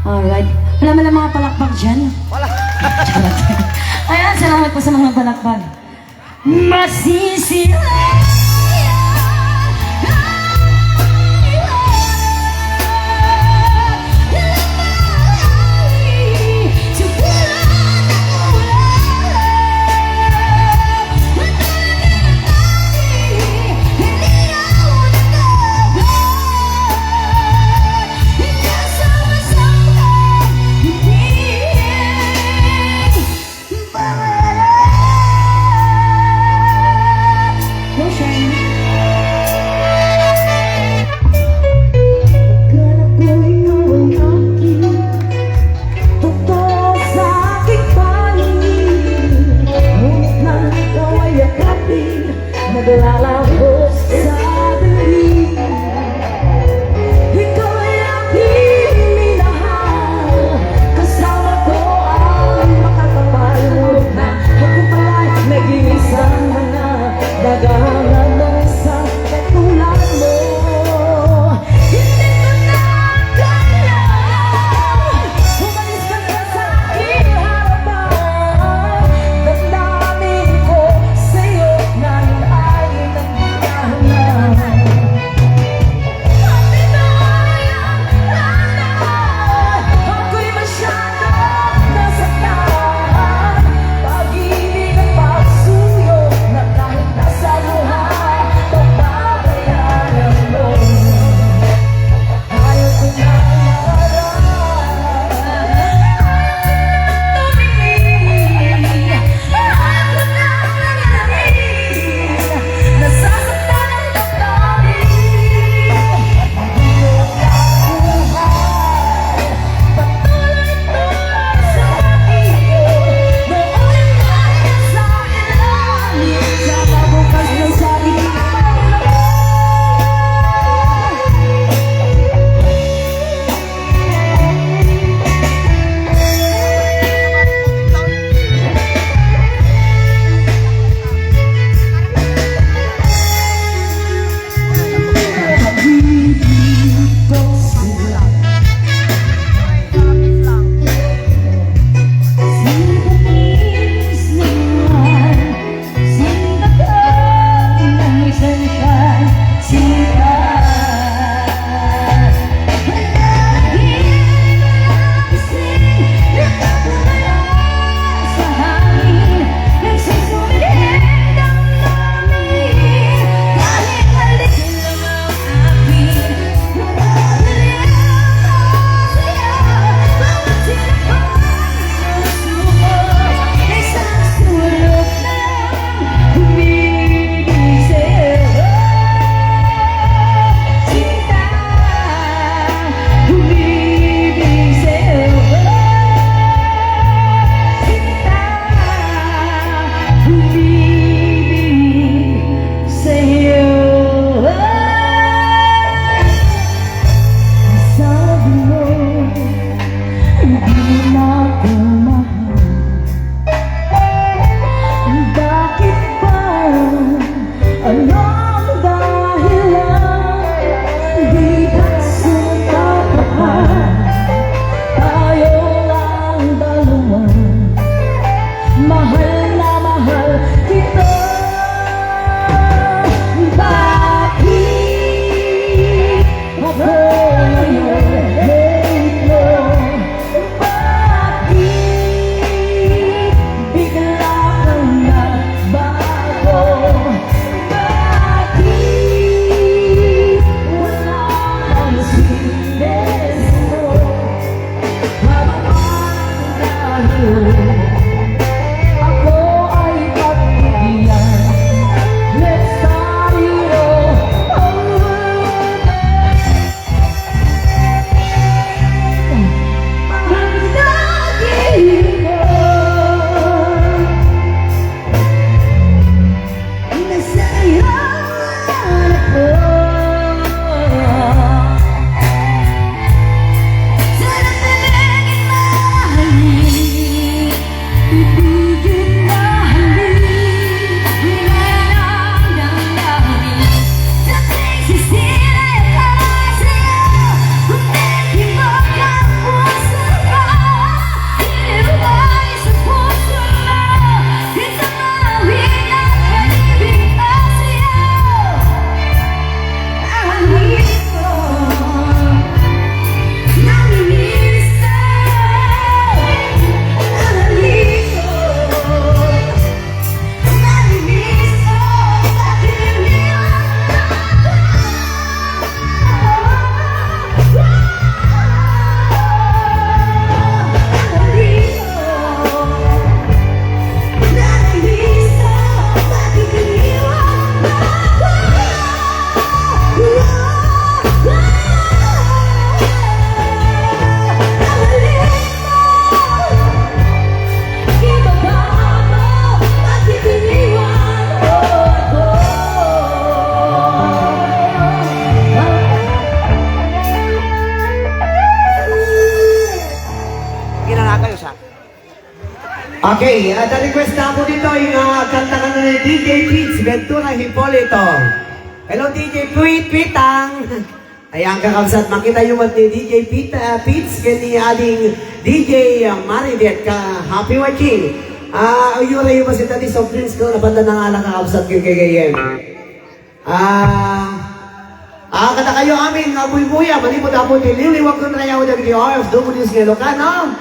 Alright. Wala man lang mga palakpak dyan. Wala. Ayan, salamat po sa mga palakpak. Masisira. Naglalaro sa dilim. Ikaw ay aking minahal. Kasama ko ang makakapal. Na ako pala'y naging isang mga naghahanap ng isang katulad mo. Hindi ko na kaya umalis ka na sa aking harapan. Damdamin ko sa'yo na Okay, the request na po dito ay kanta ka ni DJ Pitts Ventura Hipolito. Hello DJ Pitang. Ayan kakabsat, makita yung ni DJ Pitts kani aling DJ Maridet ka. Happy watching. Yura yung masita ni soft drinks ko, napanda na nga lang kakabsat yung kagayem. Kata kayo amin, buya, malipot ako nililiwag ko na yaw ng DOFWs ng Ilocano.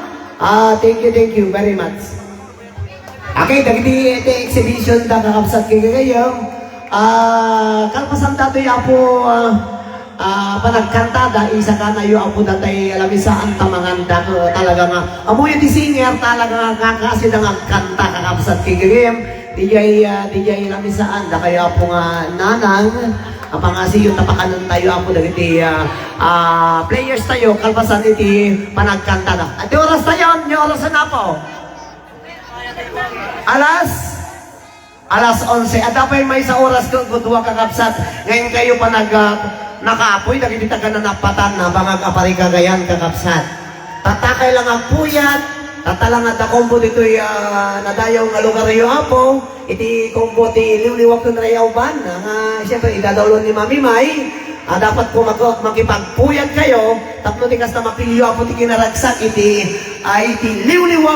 Thank you very much. Okay, dagiti ite exhibition da kakabsat kay kagayem. Kalpasan tato ya po panagkanta da isa ka na yu apo datay alamisaan tamangan da talaga nga amoy di singer talaga nga kasi da kanta kakabsat kay kagayem. DJ lamisaan da kaya po nga nanang pangasi yung tapakanan tayo ako dagiti players tayo kalpasan iti panagkanta da. At oras tayo, yung oras na po. Alas 11. At dapat may sa oras kung kudwa kakabsat. Ngayon kayo pa nakaapoy, nagititaga na napatan na bangag apari kagayan kakabsat. Tatakay lang ang puyat, tatalang at akombo dito nadayaw nga lugar yung apo. Iti kombo ti liwliwag ko na rayaw ban. Siyempre, idadawlon ni Mami May. Dapat po makipagpuyat kayo. Tapno ti kas na mapilyo apo ti kinaragsak iti liwliwag.